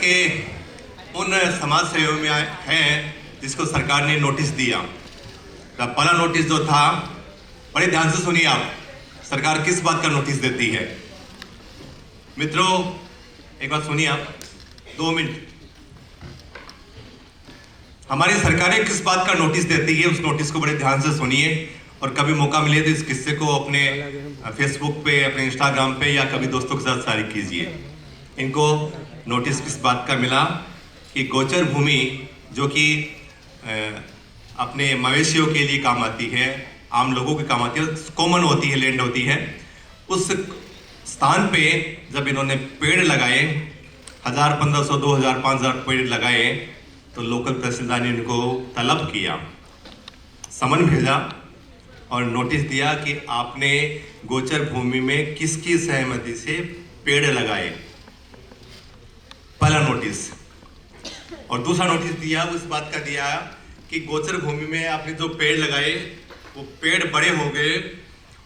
के उन समाज सेवी में हैं जिसको सरकार ने नोटिस दिया। तो पहला नोटिस जो था, बड़े ध्यान से सुनिए आप, सरकार किस बात का नोटिस देती है। मित्रों एक बात सुनिए आप, 2 मिनट। हमारी सरकारें किस बात का नोटिस देती है, उस नोटिस को बड़े ध्यान से सुनिए और कभी मौका मिले तो इस किस्से को अपने फेसबुक पे, अपने इंस्टाग्राम पे या कभी दोस्तों के साथ शेयर कीजिए। इनको नोटिस किस बात का मिला कि गोचर भूमि जो कि अपने मवेशियों के लिए काम आती है, आम लोगों के काम आती है, कॉमन होती है, लैंड होती है, उस स्थान पे जब इन्होंने पेड़ लगाए, 1000, 1500, 2000, 5000 पेड़ लगाए, तो लोकल तहसीलदार ने इनको तलब किया, समन भेजा और नोटिस दिया कि आपने गोचर भूमि में किसकी सहमति से पेड़ लगाए। पहला नोटिस। और दूसरा नोटिस दिया, उस बात का दिया कि गोचर भूमि में आपने जो पेड़ लगाए वो पेड़ बड़े हो गए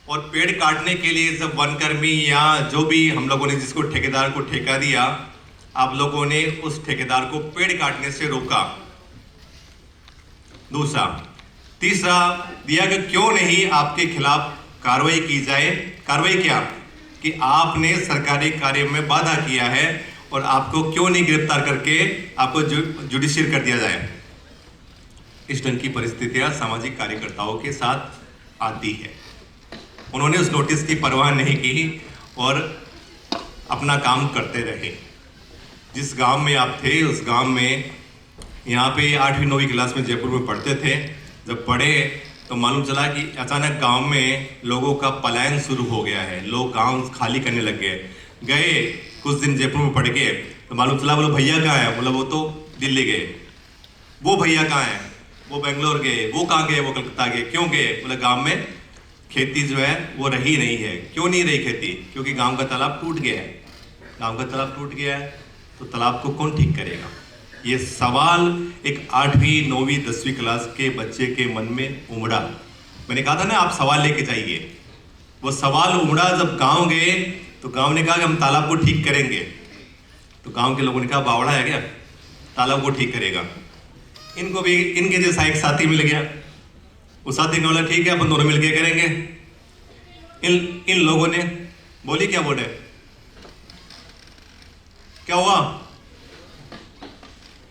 और पेड़ काटने के लिए जब वनकर्मी या जो भी हम लोगों ने जिसको ठेकेदार को ठेका दिया, आप लोगों ने उस ठेकेदार को पेड़ काटने से रोका। दूसरा। तीसरा दिया कि क्यों नहीं आपके खिलाफ कार्रवाई की जाए। कार्रवाई क्या कि आपने सरकारी कार्य में बाधा किया है और आपको क्यों नहीं गिरफ्तार करके आपको जुडिशियल कर दिया जाए। इस ढंग की परिस्थितियां सामाजिक कार्यकर्ताओं के साथ आती है। उन्होंने उस नोटिस की परवाह नहीं की और अपना काम करते रहे। जिस गांव में आप थे उस गांव में, यहाँ पे 8वीं 9वीं क्लास में जयपुर में पढ़ते थे, जब पढ़े तो मालूम चला कि अचानक गांव में लोगों का पलायन शुरू हो गया है, लोग गांव खाली करने लग गए। कुछ दिन जयपुर में पढ़ के तो मालूम चला, बोलो भैया कहाँ है, बोला वो तो दिल्ली गए। वो भैया कहाँ है, वो बेंगलोर गए। वो कहाँ गए, वो कलकत्ता गए। क्यों गए, बोला गांव में खेती जो है वो रही नहीं है। क्यों नहीं रही खेती, क्योंकि गांव का तालाब टूट गया है। गांव का तालाब टूट गया है तो तालाब को कौन ठीक करेगा। ये सवाल एक 8वीं 9वीं 10वीं क्लास के बच्चे के मन में उमड़ा। मैंने कहा था ना आप सवाल लेके जाइए। वो सवाल उमड़ा जब गांव गए तो गांव ने कहा कि हम तालाब को ठीक करेंगे। तो गांव के लोगों ने कहा बावड़ा है क्या, तालाब को ठीक करेगा। इनको भी इनके जैसा एक साथी मिल गया। वो साथी ने बोला ठीक है अपन दोनों मिलके करेंगे। इन लोगों ने बोली क्या बोले, क्या हुआ।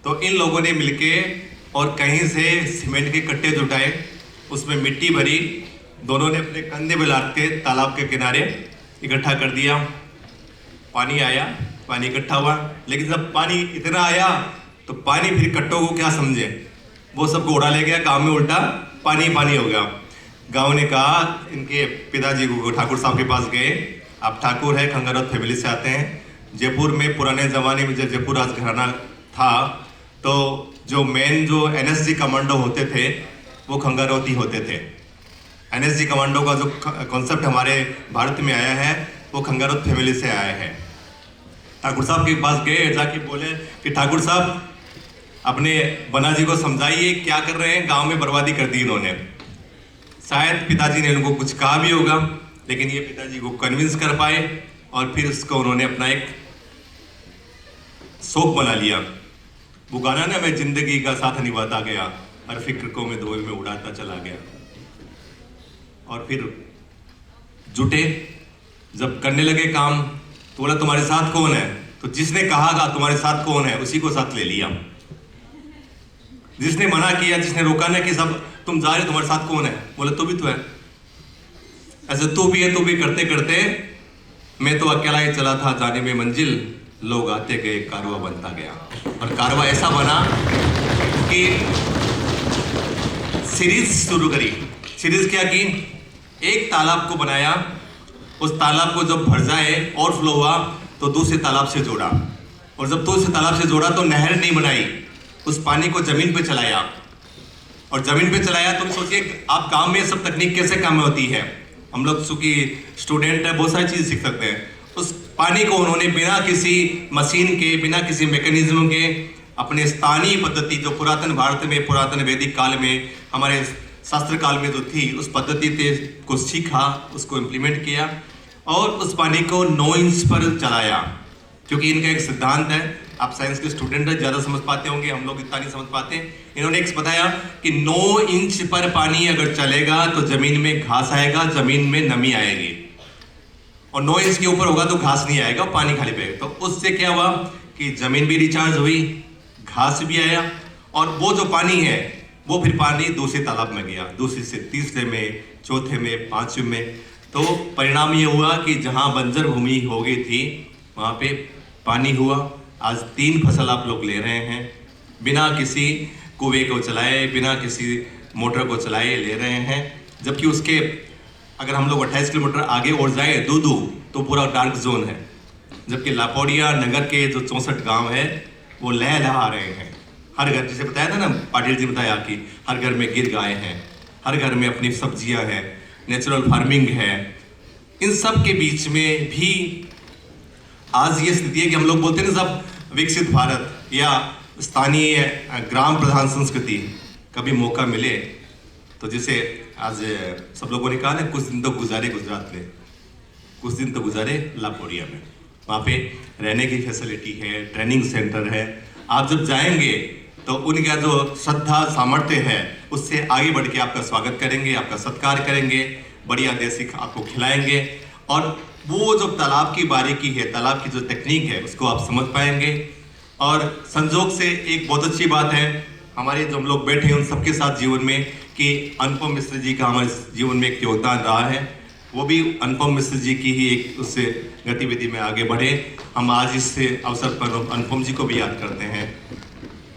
तो इन लोगों ने मिलके और कहीं से सीमेंट के कट्टे जुटाए, उसमें मिट्टी भरी, दोनों ने अपने कंधे पे लाद के तालाब के किनारे इकट्ठा कर दिया। पानी आया, पानी इकट्ठा हुआ, लेकिन जब पानी इतना आया तो पानी फिर कट्टों को क्या समझे, वो सबको उड़ा ले गया। गांव में उल्टा पानी पानी हो गया। गांव ने कहा, इनके पिताजी को ठाकुर साहब के पास गए। आप ठाकुर है, खंगारत फैमिली से आते हैं। जयपुर में पुराने ज़माने में जब जयपुर राजघराना था तो जो मेन जो NSG कमांडो होते थे वो खंगारौती होते थे। NSG कमांडो का जो कॉन्सेप्ट हमारे भारत में आया है वो खंगारत फैमिली से आया है। ठाकुर साहब के पास गए, जाके बोले कि ठाकुर साहब अपने बना जी को समझाइए क्या कर रहे हैं, गांव में बर्बादी कर दी इन्होंने। शायद पिताजी ने उनको कुछ कहा भी होगा, लेकिन ये पिताजी को कन्विंस कर पाए और फिर उसको उन्होंने अपना एक शौक बना लिया। वो गाना ना, मैं जिंदगी का साथ निभाता गया, हर फिक्र को मैं धोए में उड़ाता चला गया। और फिर जुटे, जब करने लगे काम तो बोला तुम्हारे साथ कौन है। तो जिसने कहा तुम्हारे साथ कौन है उसी को साथ ले लिया। जिसने मना किया, जिसने रोका ना कि सब तुम जा रहे तुम्हारे साथ कौन है, बोले तू भी तो है। ऐसे तू भी है, तू भी करते करते मैं तो अकेला ही चला था जाने में मंजिल, लोग आते गए कारवा बनता गया। और कारवा ऐसा बना कि सीरीज शुरू करी। सीरीज क्या की, एक तालाब को बनाया, उस तालाब को जब भर जाए ओवरफ्लो हुआ तो दूसरे तालाब से जोड़ा, और जब दूसरे तालाब से जोड़ा तो नहर नहीं बनाई, उस पानी को जमीन पे चलाया। और जमीन पे चलाया तो सोचिए आप गांव में सब तकनीक कैसे काम में होती है। हम लोग चूंकि स्टूडेंट है, बहुत सारी चीज सीख सकते हैं। उस पानी को उन्होंने बिना किसी मशीन के, बिना किसी मैकेनिज्म के, अपने स्थानीय पद्धति जो पुरातन भारत में, पुरातन वैदिक काल में, हमारे शास्त्र काल में जो थी, उस पद्धति को सीखा, उसको इम्प्लीमेंट किया और उस पानी को 9 इंच पर चलाया। क्योंकि इनका एक सिद्धांत है, आप साइंस के स्टूडेंट हैं, ज़्यादा समझ पाते होंगे, हम लोग इतना नहीं समझ पाते। इन्होंने एक बताया कि 9 इंच पर पानी अगर चलेगा तो ज़मीन में घास आएगा, ज़मीन में नमी आएगी, और 9 इंच के ऊपर होगा तो घास नहीं आएगा, पानी खाली पेगा। तो उससे क्या हुआ कि ज़मीन भी रिचार्ज हुई, घास भी आया, और वो जो पानी है वो फिर पानी दूसरे तालाब में गया, दूसरे से तीसरे में, चौथे में, पांचवें में। तो परिणाम ये हुआ कि जहाँ बंजर भूमि हो गई थी वहाँ पे पानी हुआ। आज 3 फसल आप लोग ले रहे हैं, बिना किसी कुएं को चलाए, बिना किसी मोटर को चलाए ले रहे हैं। जबकि उसके अगर हम लोग 28 किलोमीटर आगे और जाए दूदू तो पूरा डार्क जोन है। जबकि लापौड़िया नगर के जो 64 गांव है वो लहलहा रहे हैं। हर घर, जैसे बताया था ना, पाटिल जी बताया कि हर घर में गिर गाय हैं, हर घर में अपनी सब्जियां हैं, नेचुरल फार्मिंग है। इन सब के बीच में भी आज ये स्थिति है कि हम लोग बोलते हैं ना सब विकसित भारत या स्थानीय ग्राम प्रधान संस्कृति। कभी मौका मिले तो जैसे आज सब लोगों ने कहा ना, कुछ दिन तो गुजारे गुजरात में, कुछ दिन तो गुजारे लापौड़िया में। वहाँ पे रहने की फैसिलिटी है, ट्रेनिंग सेंटर है। आप जब जाएंगे तो उनका जो श्रद्धा सामर्थ्य है उससे आगे बढ़ के आपका स्वागत करेंगे, आपका सत्कार करेंगे, बढ़िया देसी आपको खिलाएंगे, और वो जो तालाब की बारीकी है, तालाब की जो टेक्निक है उसको आप समझ पाएंगे। और संजोग से एक बहुत अच्छी बात है हमारे जो हम लोग बैठे हैं उन सबके साथ जीवन में कि अनुपम मिश्र जी का हमारे जीवन में एक योगदान रहा है। वो भी अनुपम मिश्र जी की ही एक उससे गतिविधि में आगे बढ़े। हम आज इस अवसर पर अनुपम जी को भी याद करते हैं।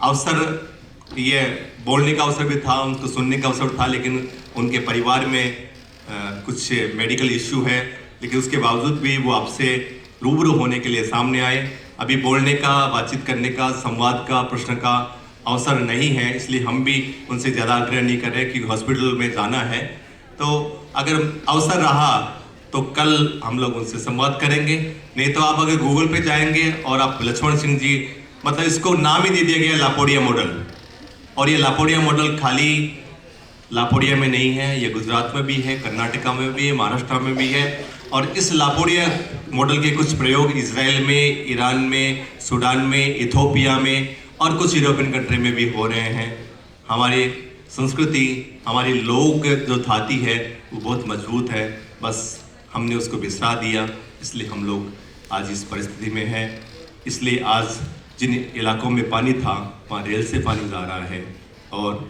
अवसर ये बोलने का अवसर भी था, उनको सुनने का अवसर था, लेकिन उनके परिवार में कुछ मेडिकल इश्यू है, लेकिन उसके बावजूद भी वो आपसे रूबरू होने के लिए सामने आए। अभी बोलने का, बातचीत करने का, संवाद का, प्रश्न का अवसर नहीं है, इसलिए हम भी उनसे ज़्यादा आग्रह नहीं कर रहे कि हॉस्पिटल में जाना है। तो अगर अवसर रहा तो कल हम लोग उनसे संवाद करेंगे, नहीं तो आप अगर गूगल पे जाएंगे और आप लक्ष्मण सिंह जी, मतलब इसको नाम ही दे दिया गया लापौड़िया मॉडल, और ये लापौड़िया मॉडल खाली लापौड़िया में नहीं है, ये गुजरात में भी है, कर्नाटका में भी है, महाराष्ट्र में भी है। और इस लापौड़िया मॉडल के कुछ प्रयोग इजराइल में, ईरान में, सूडान में, इथोपिया में और कुछ यूरोपियन कंट्री में भी हो रहे हैं। हमारी संस्कृति, हमारी लोक जो धाती है वो बहुत मजबूत है, बस हमने उसको बिसरा दिया, इसलिए हम लोग आज इस परिस्थिति में हैं। इसलिए आज जिन इलाकों में पानी था वहाँ रेल से पानी जा रहा है, और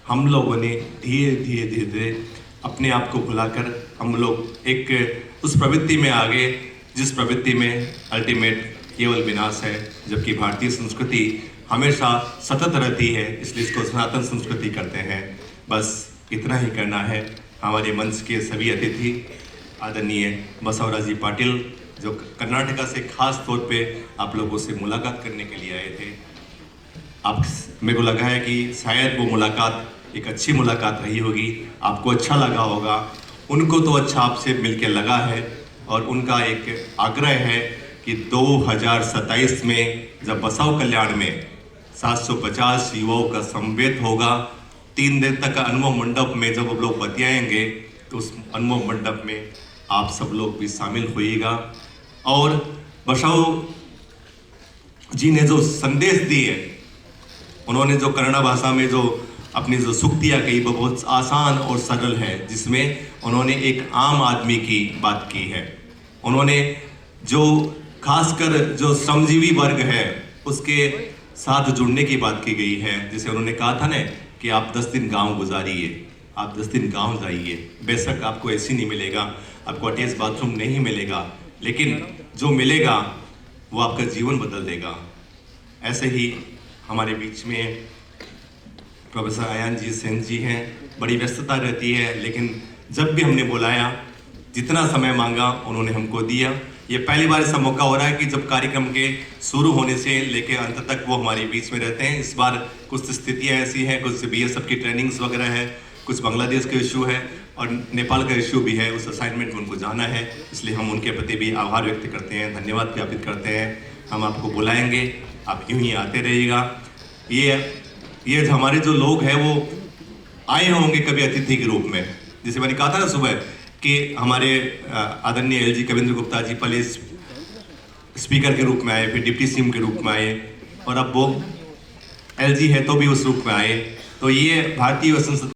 हम लोगों ने धीरे धीरे धीरे धीरे अपने आप को भुलाकर हम लोग एक उस प्रवृत्ति में आ गए जिस प्रवृत्ति में अल्टीमेट केवल विनाश है। जबकि भारतीय संस्कृति हमेशा सतत रहती है, इसलिए इसको सनातन संस्कृति करते हैं। बस इतना ही करना है। हमारे मंच के सभी अतिथि आदरणीय बसवराज जी पाटिल, जो कर्नाटका से खास तौर पे आप लोगों से मुलाकात करने के लिए आए थे, आप मेरे को लगा है कि शायद वो मुलाकात एक अच्छी मुलाकात रही होगी, आपको अच्छा लगा होगा, उनको तो अच्छा आपसे मिलके लगा है। और उनका एक आग्रह है कि 2027 में जब बसव कल्याण में 750 युवाओं का समवेत होगा, 3 दिन तक अनुभव मंडप में जब लोग बतियाएंगे तो उस अनुभव मंडप में आप सब लोग भी शामिल होइएगा। और बसव जी ने जो संदेश दिए, उन्होंने जो कन्नड़ा भाषा में जो अपनी जो सूक्तियाँ कही वो बहुत आसान और सरल है, जिसमें उन्होंने एक आम आदमी की बात की है। उन्होंने जो खासकर जो श्रमजीवी वर्ग है उसके साथ जुड़ने की बात की गई है। जैसे उन्होंने कहा था ना कि आप 10 दिन गांव गुजारिए, आप 10 दिन गांव जाइए, बेशक आपको एसी नहीं मिलेगा, आपको अटैच बाथरूम नहीं मिलेगा, लेकिन जो मिलेगा वो आपका जीवन बदल देगा। ऐसे ही हमारे बीच में प्रोफेसर आयान जी सेन जी हैं। बड़ी व्यस्तता रहती है, लेकिन जब भी हमने बुलाया, जितना समय मांगा उन्होंने हमको दिया। ये पहली बार ऐसा मौका हो रहा है कि जब कार्यक्रम के शुरू होने से लेकर अंत तक वो हमारे बीच में रहते हैं। इस बार कुछ स्थितियाँ ऐसी हैं, कुछ BSF की ट्रेनिंग्स वगैरह है, कुछ बांग्लादेश का इशू है और नेपाल का इशू भी है, उस असाइनमेंट में उनको जाना है, इसलिए हम उनके प्रति भी आभार व्यक्त करते हैं, धन्यवाद ज्ञापित करते हैं। हम आपको बुलाएंगे, आप यूं ही आते रहिएगा। ये हमारे जो लोग हैं वो आए होंगे कभी अतिथि के रूप में, जैसे मैंने कहा था ना सुबह कि हमारे आदरणीय LG कविंद्र गुप्ता जी पहले स्पीकर के रूप में आए, फिर डिप्टी CM के रूप में आए, और अब वो एलजी है तो भी उस रूप में आए। तो ये भारतीय संसद